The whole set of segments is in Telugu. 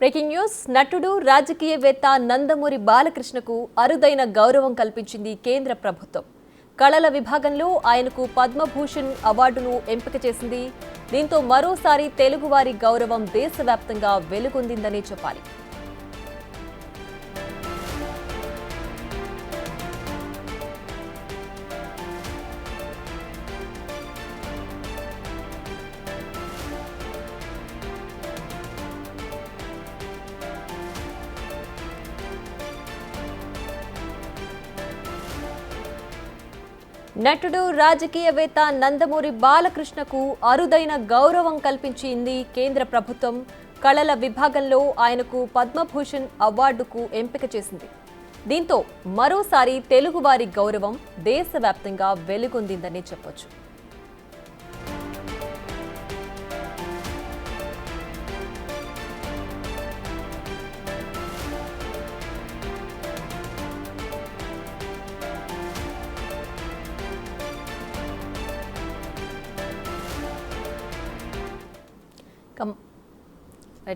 Breaking news. నటుడు రాజకీయవేత్త నందమూరి బాలకృష్ణకు అరుదైన గౌరవం కల్పించింది కేంద్ర ప్రభుత్వం. కళల విభాగంలో ఆయనకు పద్మభూషణ్ అవార్డును ఎంపిక చేసింది. దీంతో మరోసారి తెలుగువారి గౌరవం దేశవ్యాప్తంగా వెలుగొందిందనే చెప్పాలి. నటుడు రాజకీయవేత్త నందమూరి బాలకృష్ణకు అరుదైన గౌరవం కల్పించింది కేంద్ర ప్రభుత్వం. కళల విభాగంలో ఆయనకు పద్మభూషణ్ అవార్డుకు ఎంపిక చేసింది. దీంతో మరోసారి తెలుగువారి గౌరవం దేశవ్యాప్తంగా వెలుగొందిందని చెప్పొచ్చు.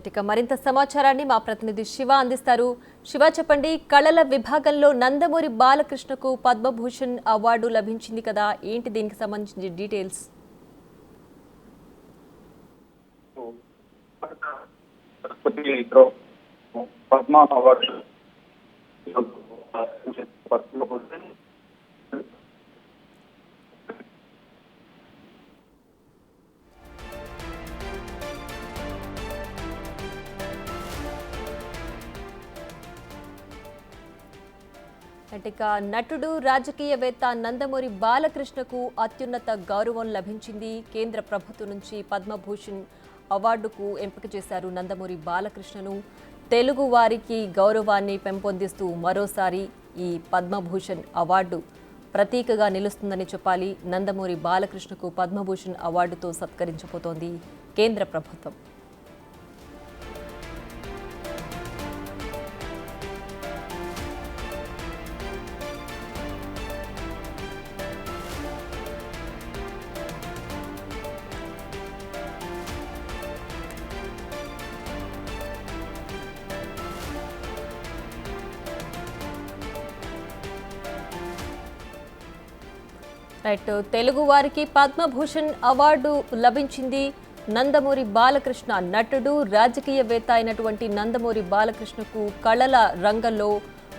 ఇక మరింత సమాచారాన్ని మా ప్రతినిధి శివ అందిస్తారు. శివ, చెప్పండి, కళల విభాగంలో నందమూరి బాలకృష్ణకు పద్మభూషణ్ అవార్డు లభించింది కదా, ఏంటి దీనికి సంబంధించిన డీటెయిల్స్? పద్మ అవార్డు ఇక నటుడు రాజకీయవేత్త నందమూరి బాలకృష్ణకు అత్యున్నత గౌరవం లభించింది. కేంద్ర ప్రభుత్వం నుంచి పద్మభూషణ్ అవార్డుకు ఎంపిక చేశారు నందమూరి బాలకృష్ణను. తెలుగు వారికి గౌరవాన్ని పెంపొందిస్తూ మరోసారి ఈ పద్మభూషణ్ అవార్డు ప్రతీకగా నిలుస్తుందని చెప్పాలి. నందమూరి బాలకృష్ణకు పద్మభూషణ్ అవార్డుతో సత్కరించబోతోంది కేంద్ర ప్రభుత్వం. రైట్, తెలుగు వారికి పద్మభూషణ్ అవార్డు లభించింది. నందమూరి బాలకృష్ణ నటుడు రాజకీయవేత్త అయినటువంటి నందమూరి బాలకృష్ణకు కళల రంగంలో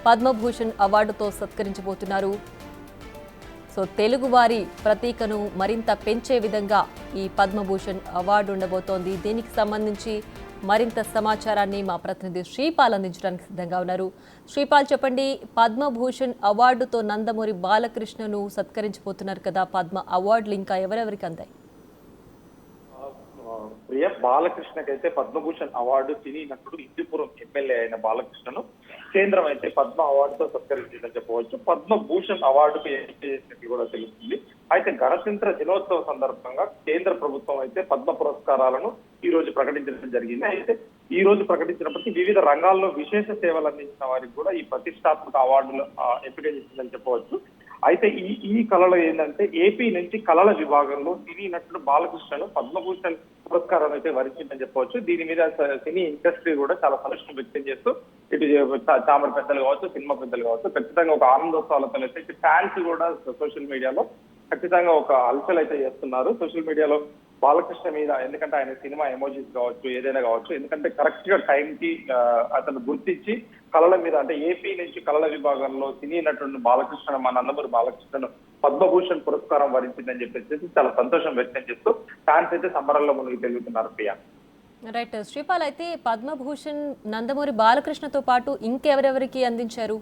పద్మభూషణ్ అవార్డుతో సత్కరించబోతున్నారు. సో తెలుగువారి ప్రతీకను మరింత పెంచే విధంగా ఈ పద్మభూషణ్ అవార్డు ఉండబోతోంది. దీనికి సంబంధించి మరింత సమాచారాన్ని మా ప్రతినిధి శ్రీపాల్ అందించడానికి సిద్ధంగా ఉన్నారు. శ్రీపాల్, చెప్పండి, పద్మభూషణ్ అవార్డుతో నందమూరి బాలకృష్ణను సత్కరించబోతున్నారు కదా, పద్మ అవార్డులు ఇంకా ఎవరెవరికి అందాయి? ప్రియ, బాలకృష్ణకైతే పద్మభూషణ్ అవార్డు సినీ నటుడు హిందూపురం ఎమ్మెల్యే అయిన బాలకృష్ణను కేంద్రం అయితే పద్మ అవార్డుతో సత్కరించిందని చెప్పవచ్చు. పద్మభూషణ్ అవార్డుకు ఎంపిక చేసినట్టు కూడా తెలుస్తుంది. అయితే గణతంత్ర దినోత్సవ సందర్భంగా కేంద్ర ప్రభుత్వం అయితే పద్మ పురస్కారాలను ఈ రోజు ప్రకటించడం జరిగింది. అయితే ఈ రోజు ప్రకటించినప్పటికీ వివిధ రంగాల్లో విశేష సేవలు అందించిన వారికి కూడా ఈ ప్రతిష్టాత్మక అవార్డులు ఎంపిక చేసిందని చెప్పవచ్చు. అయితే ఈ కళలో ఏంటంటే ఏపీ నుంచి కళల విభాగంలో సినీ నటుడు బాలకృష్ణను పద్మభూషణ్ పురస్కారం అయితే వరించిందని చెప్పవచ్చు. దీని మీద సినీ ఇండస్ట్రీ కూడా చాలా సంతోషం వ్యక్తం చేస్తూ ఇటు చామర పెద్దలు కావచ్చు, సినిమా పెద్దలు కావచ్చు, ఖచ్చితంగా ఒక ఆనందోత్సవాలతో అయితే ఇటు ఫ్యాన్స్ కూడా సోషల్ మీడియాలో ఖచ్చితంగా ఒక అల్చల్ అయితే చేస్తున్నారు. సోషల్ మీడియాలో బాలకృష్ణ మీద, ఎందుకంటే ఆయన సినిమా ఎమోజీస్ కావచ్చు, ఏదైనా కావచ్చు, ఎందుకంటే కరెక్ట్ గా టైం కి అతను గుర్తించి కళల మీద, అంటే ఏపీ నుంచి కళల విభాగంలో సినీ నటుడు బాలకృష్ణ, మా నందమూరి బాలకృష్ణను పద్మభూషణ్ పురస్కారం వరించిందని చెప్పేసి చాలా సంతోషం వ్యక్తం చేస్తూ ఫ్యాన్స్ అయితే సంబరంలో మునిగి తెలుగుతున్నారు. ప్రియా, రైట్. శ్రీపాల్, అయితే పద్మభూషణ్ నందమూరి బాలకృష్ణతో పాటు ఇంకెవరెవరికి అందించారు?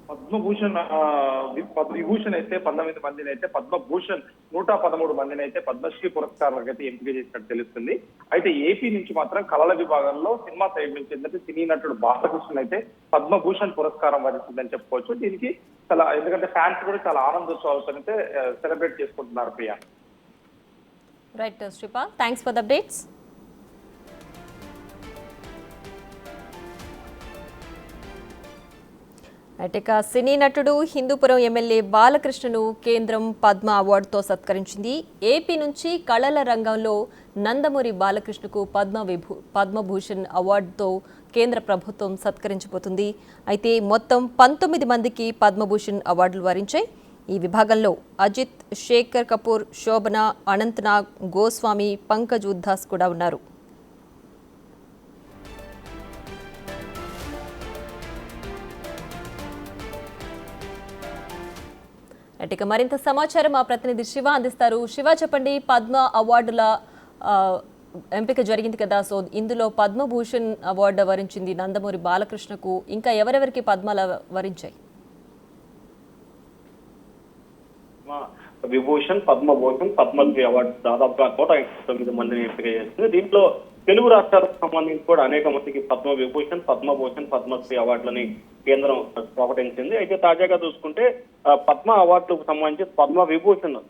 పద్మభూషణ్ విభూషణ్ అయితే 19 మందిని అయితే, పద్మభూషణ్ 113 మందిని అయితే పద్మశ్రీ పురస్కారాలకు అయితే ఎంపిక చేసినట్టు తెలుస్తుంది. అయితే ఏపీ నుంచి మాత్రం కళల విభాగంలో సినిమా సైడ్ నుంచి ఏంటంటే సినీ నటుడు బాలకృష్ణ అయితే పద్మభూషణ్ పురస్కారం వరించిందని చెప్పుకోవచ్చు. దీనికి చాలా, ఎందుకంటే ఫ్యాన్స్ కూడా చాలా ఆనందోత్సవాలతో అయితే సెలబ్రేట్ చేసుకుంటున్నారు. Priya, right Sripal, thanks for the updates. ఇక సినీ నటుడు హిందూపురం ఎమ్మెల్యే బాలకృష్ణను కేంద్రం పద్మ అవార్డుతో సత్కరించింది. ఏపీ నుంచి కళల రంగంలో నందమూరి బాలకృష్ణకు పద్మభూషణ్ అవార్డుతో కేంద్ర ప్రభుత్వం సత్కరించబోతుంది. అయితే మొత్తం 19 మందికి పద్మభూషణ్ అవార్డులు వరించాయి. ఈ విభాగంలో అజిత్, శేఖర్ కపూర్, శోభన, అనంతనాగ్, గోస్వామి, పంకజ్ ఉద్దాస్ కూడా ఉన్నారు. ఇక మరింత సమాచారం మా ప్రతినిధి శివ అందిస్తారు. శివ, చెప్పండి, పద్మ అవార్డుల ఎంపిక జరిగింది కదా, సో ఇందులో పద్మభూషణ్ అవార్డు వరించింది నందమూరి బాలకృష్ణకు. ఇంకా ఎవరెవరికి పద్మల వరించాయి? విభూషణ్, పద్మభూషణ్, పద్మశ్రీ అవార్డు దాదాపుగా 109 మందిని ఎంపిక చేస్తుంది. దీంట్లో తెలుగు రాష్ట్రాలకు సంబంధించి కూడా అనేక మందికి పద్మ విభూషణ్, పద్మభూషణ్, పద్మశ్రీ అవార్డులని కేంద్రం ప్రకటించింది. అయితే తాజాగా చూసుకుంటే పద్మ అవార్డులకు సంబంధించి పద్మ విభూషణ్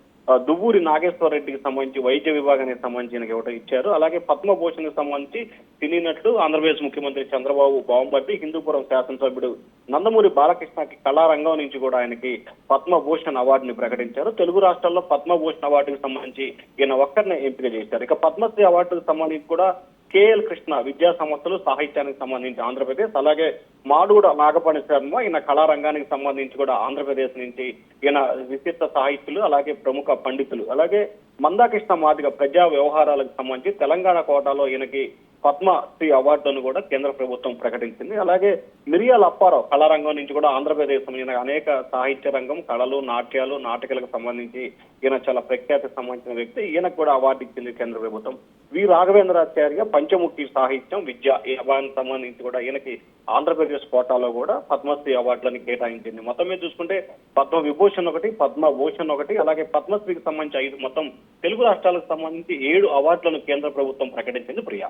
దువ్వూరి నాగేశ్వర రెడ్డికి సంబంధించి వైద్య విభాగానికి సంబంధించిన ఇవ్వడం ఇచ్చారు. అలాగే పద్మభూషణ్ కి సంబంధించి సినీ నటుడు, ఆంధ్రప్రదేశ్ ముఖ్యమంత్రి చంద్రబాబు బాంబర్ది, హిందూపురం శాసనసభ్యుడు నందమూరి బాలకృష్ణకి కళారంగం నుంచి కూడా ఆయనకి పద్మభూషణ్ అవార్డుని ప్రకటించారు. తెలుగు రాష్ట్రాల్లో పద్మభూషణ్ అవార్డుకి సంబంధించి ఈయన ఒక్కరిని ఎంపిక చేశారు. ఇక పద్మశ్రీ అవార్డుకు సంబంధించి కూడా కేఎల్ కృష్ణ విద్యా సంస్థలు, సాహిత్యానికి సంబంధించి ఆంధ్రప్రదేశ్, అలాగే మాడుగుడ నాగపణి శర్మ ఈయన కళారంగానికి సంబంధించి కూడా ఆంధ్రప్రదేశ్ నుంచి ఈయన విశిష్ట సాహిత్యులు, అలాగే ప్రముఖ పండితులు, అలాగే మందాకృష్ణ మాదిగ ప్రజా వ్యవహారాలకు సంబంధించి తెలంగాణ కోటాలో ఈయనకి పద్మశ్రీ అవార్డును కూడా కేంద్ర ప్రభుత్వం ప్రకటించింది. అలాగే మిరియాల అప్పారావు కళారంగం నుంచి కూడా ఆంధ్రప్రదేశ్ ఈయన అనేక సాహిత్య రంగం, కళలు, నాట్యాలు, నాటకాలకు సంబంధించి ఈయన చాలా ప్రఖ్యాతికి సంబంధించిన వ్యక్తి. ఈయనకు కూడా అవార్డు ఇచ్చింది కేంద్ర ప్రభుత్వం. వి రాఘవేంద్రాచార్య పంచముఖి సాహిత్యం, విద్య ఈ అవార్డుకి సంబంధించి కూడా ఈయనకి ఆంధ్రప్రదేశ్ కోటాలో కూడా పద్మశ్రీ అవార్డులను కేటాయించింది. మొత్తం మీద చూసుకుంటే పద్మ విభూషణ్ ఒకటి, పద్మభూషణ్ ఒకటి, అలాగే పద్మశ్రీకి సంబంధించి 5, మొత్తం తెలుగు రాష్ట్రాలకు సంబంధించి 7 అవార్డులను కేంద్ర ప్రభుత్వం ప్రకటించింది. Priya.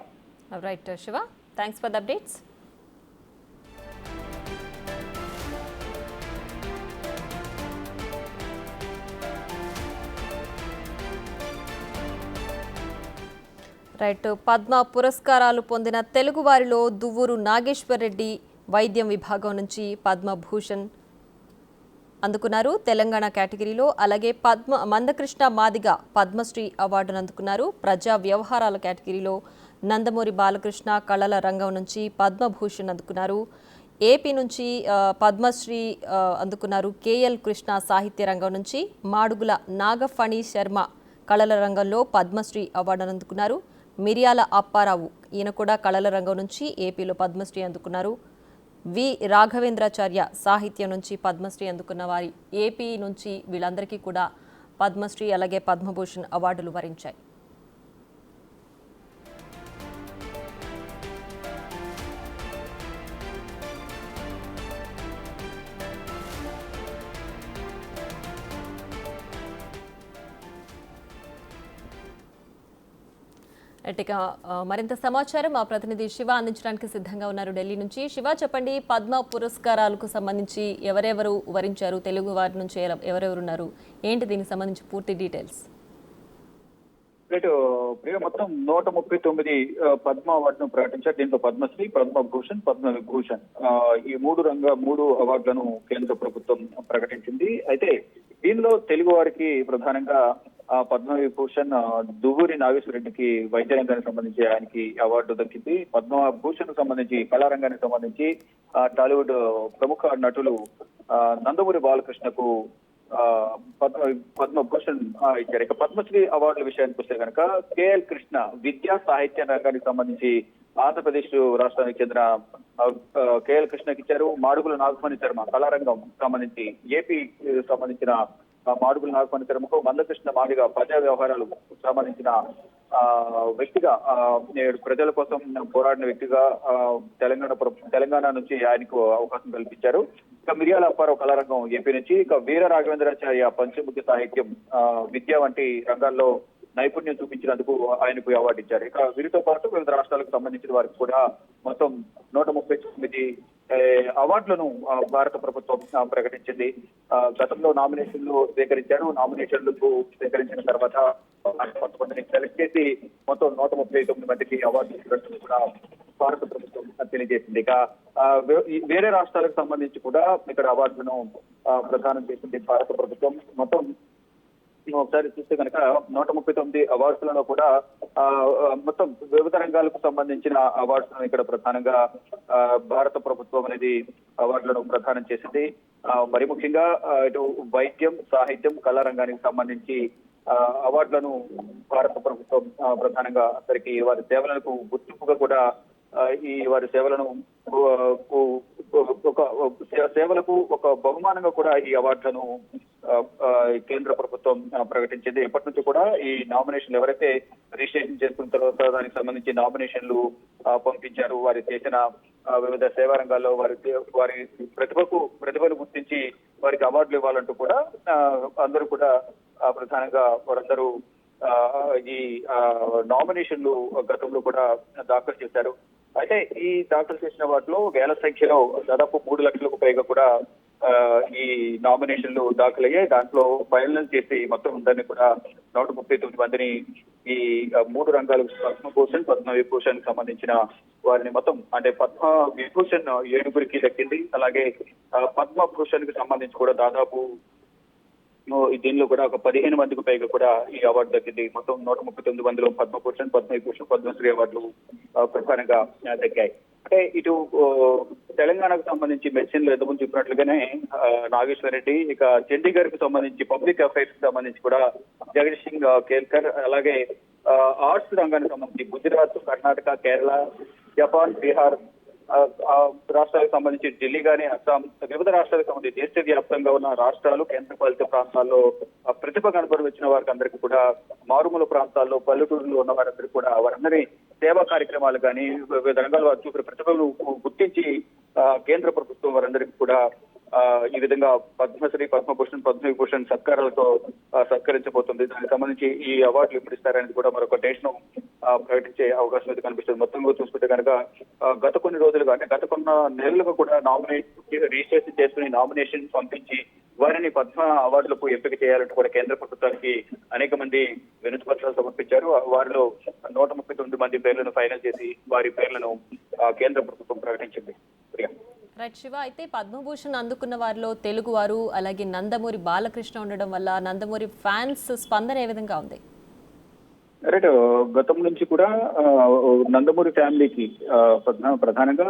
Right Shiva, thanks for the updates. Right, Padma పురస్కారాలు పొందిన తెలుగు వారిలో దువ్వూరు నాగేశ్వర్ రెడ్డి వైద్యం విభాగం నుంచి పద్మభూషణ్ అందుకున్నారు తెలంగాణ కేటగిరీలో. అలాగే మందకృష్ణ మాదిగ పద్మశ్రీ అవార్డును అందుకున్నారు. ప్రజా వ్యవహారాల కేటగిరీలో నందమూరి బాలకృష్ణ కళల రంగం నుంచి పద్మభూషణ్ అందుకున్నారు. ఏపీ నుంచి పద్మశ్రీ అందుకున్నారు కేఎల్ కృష్ణ సాహిత్య రంగం నుంచి. మాడుగుల నాగఫణి శర్మ కళల రంగంలో పద్మశ్రీ అవార్డును అందుకున్నారు. మిరియాల అప్పారావు ఈయన కూడా కళల రంగం నుంచి ఏపీలో పద్మశ్రీ అందుకున్నారు. వి రాఘవేంద్రాచార్య సాహిత్యం నుంచి పద్మశ్రీ అందుకున్న వారి ఏపీ నుంచి వీళ్ళందరికీ కూడా పద్మశ్రీ అలాగే పద్మభూషణ్ అవార్డులు వరించాయి. ఇక మరింత సమాచారం మా ప్రతినిధి శివ అందించడానికి సిద్ధంగా ఉన్నారు ఢిల్లీ నుంచి. శివ, చెప్పండి, పద్మ పురస్కారాలకు సంబంధించి ఎవరెవరు వరించారు, తెలుగు వారి నుంచి ఎవరెవరు ఉన్నారు, ఏంటి దీనికి సంబంధించి పూర్తి డీటెయిల్స్? ప్రియ, మొత్తం 139 పద్మ అవార్డును ప్రకటించారు. దీంట్లో పద్మశ్రీ, పద్మభూషణ్, పద్మవిభూషణ్ ఈ 3 అవార్డులను కేంద్ర ప్రభుత్వం ప్రకటించింది. అయితే దీనిలో తెలుగు వారికి ప్రధానంగా పద్మవిభూషణ్ దువ్వూరి నాగేశ్వర రెడ్డికి వైద్య రంగానికి సంబంధించి ఆయనకి అవార్డు దక్కింది. పద్మభూషణ్ సంబంధించి కళారంగానికి సంబంధించి టాలీవుడ్ ప్రముఖ నటులు నందమూరి బాలకృష్ణకు పద్మభూషణ్ ఇచ్చారు. ఇక పద్మశ్రీ అవార్డుల విషయానికి వస్తే కనుక కేఎల్ కృష్ణ విద్యా సాహిత్య రంగానికి సంబంధించి ఆంధ్రప్రదేశ్ రాష్ట్రానికి చెందిన కేఎల్ కృష్ణకి ఇచ్చారు. మాడుగుల నాగఫణి శర్మ కళారంగం సంబంధించి ఏపీ సంబంధించిన మాడుగుల నాగఫణి శర్మకు మందకృష్ణ మాదిగ ప్రజా వ్యవహారాలు సంబంధించిన వ్యక్తిగా ప్రజల కోసం పోరాడిన వ్యక్తిగా తెలంగాణ నుంచి ఆయనకు అవకాశం కల్పించారు. ఇక మిరియాల అప్పారావు కళారంగం ఏపీ నుంచి, ఇక వీర రాఘవేంద్రాచార్య పంచముఖి సాహిత్యం, విద్య వంటి రంగాల్లో నైపుణ్యం చూపించినందుకు ఆయనకు అవార్డు ఇచ్చారు. ఇక వీరితో పాటు వివిధ రాష్ట్రాలకు సంబంధించిన వారికి కూడా మొత్తం 139 అవార్డులను భారత ప్రభుత్వం ప్రకటించింది. గతంలో నామినేషన్లు స్వీకరించారు. నామినేషన్లకు స్వీకరించిన తర్వాత 11 సెలెక్ట్ చేసి మొత్తం 139 మందికి అవార్డు ఇచ్చినట్టు కూడా భారత ప్రభుత్వం తెలియజేసింది. ఇక వేరే రాష్ట్రాలకు సంబంధించి కూడా ఇక్కడ అవార్డులను ప్రదానం చేసింది భారత ప్రభుత్వం. మొత్తం ఒకసారి చూస్తే కనుక 139 అవార్డులలో కూడా మొత్తం వివిధ రంగాలకు సంబంధించిన అవార్డులను ఇక్కడ ప్రధానంగా భారత ప్రభుత్వం అనేది అవార్డులను ప్రదానం చేసింది. మరి ముఖ్యంగా ఇటు వైద్యం, సాహిత్యం, కళా రంగానికి సంబంధించి అవార్డులను భారత ప్రభుత్వం ప్రధానంగా అందరికీ వారి సేవలకు గుర్తింపుగా కూడా ఈ వారి సేవలను సేవలకు ఒక బహుమానంగా కూడా ఈ అవార్డులను కేంద్ర ప్రభుత్వం ప్రకటించింది. ఎప్పటి నుంచి కూడా ఈ నామినేషన్లు ఎవరైతే రిజిస్ట్రేషన్ చేసుకున్న తర్వాత దానికి సంబంధించి నామినేషన్లు పంపించారు, వారి చేసిన వివిధ సేవా రంగాల్లో వారి ప్రతిభను గుర్తించి వారికి అవార్డులు ఇవ్వాలంటూ కూడా అందరూ కూడా ప్రధానంగా వారందరూ ఈ నామినేషన్లు గతంలో కూడా దాఖలు చేశారు. అయితే ఈ దాఖలు చేసిన వాటిలో వేల సంఖ్యలో దాదాపు 3 లక్షలకు పైగా కూడా ఈ నామినేషన్లు దాఖలయ్యాయి. దాంట్లో ఫైనల్ చేసి మొత్తం అందరినీ కూడా 139 మందిని ఈ 3 రంగాలకు పద్మభూషణ్, పద్మవిభూషణ్ సంబంధించిన వారిని మొత్తం అంటే పద్మ విభూషణ్ 7 దక్కింది. అలాగే పద్మభూషణ్ కి సంబంధించి కూడా దాదాపు దీనిలో కూడా ఒక 15 మందికి పైగా కూడా ఈ అవార్డు దక్కింది. మొత్తం 139 మందిలో పద్మభూషణ్, పద్మవిభూషణ్, పద్మశ్రీ అవార్డులు ప్రధానంగా దక్కాయి. అంటే ఇటు తెలంగాణకు సంబంధించి మెడిసిన్ లో ఎంతమంది చెప్పినట్లుగానే నాగేశ్వర్ రెడ్డి, ఇక చండీగఢ్ కు సంబంధించి పబ్లిక్ అఫైర్స్ కి సంబంధించి కూడా జగదీష్ సింగ్ కేల్కర్, అలాగే ఆర్ట్స్ రంగానికి సంబంధించి గుజరాత్, కర్ణాటక, కేరళ, జపాన్, బీహార్ రాష్ట్రాలకు సంబంధించి ఢిల్లీ గానీ, అస్సాం, వివిధ రాష్ట్రాలకు సంబంధించి దేశవ్యాప్తంగా ఉన్న రాష్ట్రాలు, కేంద్రపాలిత ప్రాంతాల్లో ప్రతిభ కనబడి వారికి అందరికీ కూడా మారుమూల ప్రాంతాల్లో, పల్లెటూరులో ఉన్న వారందరికీ కూడా వారందరి సేవా కార్యక్రమాలు కానీ వివిధ రంగాల్లో వారు చూపిన ప్రతిభను గుర్తించి కేంద్ర ప్రభుత్వం వారందరికీ కూడా ఈ విధంగా పద్మశ్రీ, పద్మభూషణ్, పద్మవిభూషణ్ సత్కారాలతో సత్కరించబోతుంది. దానికి సంబంధించి ఈ అవార్డులు ఎప్పుడు ఇస్తారనేది కూడా మరొక డేట్ ను ప్రకటించే అవకాశం అయితే కనిపిస్తుంది. మొత్తంగా చూసుకుంటే కనుక గత కొన్ని రోజులుగా అంటే గత కొన్ని నెలలుగా కూడా రిజిస్ట్రేషన్ చేసుకుని నామినేషన్ పంపించి వారిని పద్మ అవార్డులకు ఎంపిక చేయాలంటూ కూడా కేంద్ర ప్రభుత్వానికి అనేక మంది వినతి పత్రాలు సమర్పించారు. వారిలో 139 మంది పేర్లను ఫైనల్ చేసి వారి పేర్లను కేంద్ర ప్రభుత్వం ప్రకటించింది. రైట్ శివ, అయితే పద్మభూషణ్ అందుకున్న వారిలో తెలుగువారు అలాగే నందమూరి బాలకృష్ణ ఉండడం వల్ల నందమూరి ఫ్యాన్స్ స్పందన ఏ విధంగా ఉంది? రైట్, గతం నుంచి కూడా నందమూరి ఫ్యామిలీకి ప్రధానంగా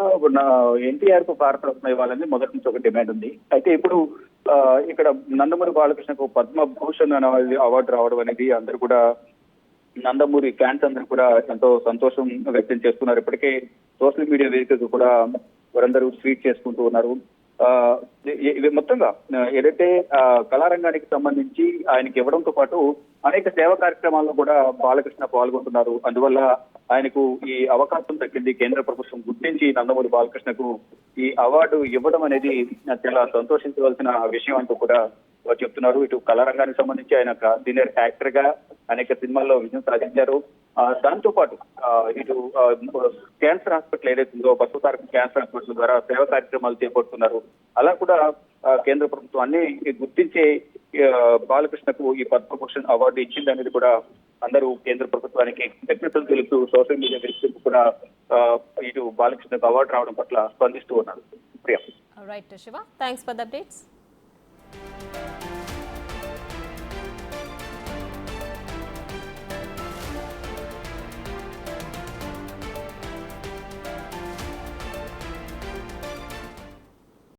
ఎన్టీఆర్ కు భారతరత్న ఇవ్వాలని మొదటి నుంచి ఒక డిమాండ్ ఉంది. అయితే ఇప్పుడు ఇక్కడ నందమూరి బాలకృష్ణకు పద్మభూషణ్ అనే అవార్డు రావడం అనేది అందరూ కూడా నందమూరి ఫ్యాన్స్ అందరూ కూడా ఎంతో సంతోషం వ్యక్తం చేస్తున్నారు. ఇప్పటికే సోషల్ మీడియా వేదికగా కూడా వారందరూ ట్వీట్ చేసుకుంటూ ఉన్నారు. మొత్తంగా ఏదైతే కళారంగానికి సంబంధించి ఆయనకి ఇవ్వడంతో పాటు అనేక సేవా కార్యక్రమాల్లో కూడా బాలకృష్ణ పాల్గొంటున్నారు. అందువల్ల ఆయనకు ఈ అవకాశం దక్కింది. కేంద్ర ప్రభుత్వం గుర్తించి నందమూరి బాలకృష్ణకు ఈ అవార్డు ఇవ్వడం అనేది చాలా సంతోషించవలసిన విషయం అంటూ కూడా చెప్తున్నారు. ఇటు కళారంగానికి సంబంధించి ఆయన సీనియర్ యాక్టర్ గా అనేక సినిమాల్లో విజయం సాధించారు. దాంతో పాటు ఇటు క్యాన్సర్ హాస్పిటల్ ఏదైతుందో బసవతారక క్యాన్సర్ హాస్పిటల్ ద్వారా సేవా కార్యక్రమాలు చేపడుతున్నారు. అలా కూడా కేంద్ర ప్రభుత్వం అన్ని గుర్తించే బాలకృష్ణకు ఈ పద్మభూషణ్ అవార్డు ఇచ్చింది అనేది కూడా అందరూ కేంద్ర ప్రభుత్వానికి కృతజ్ఞతలు తెలుపుతూ సోషల్ మీడియా వేదికగా కూడా ఇటు బాలకృష్ణకు అవార్డు రావడం పట్ల స్పందిస్తూ ఉన్నారు. Priya. Right Shiva, thanks for the updates.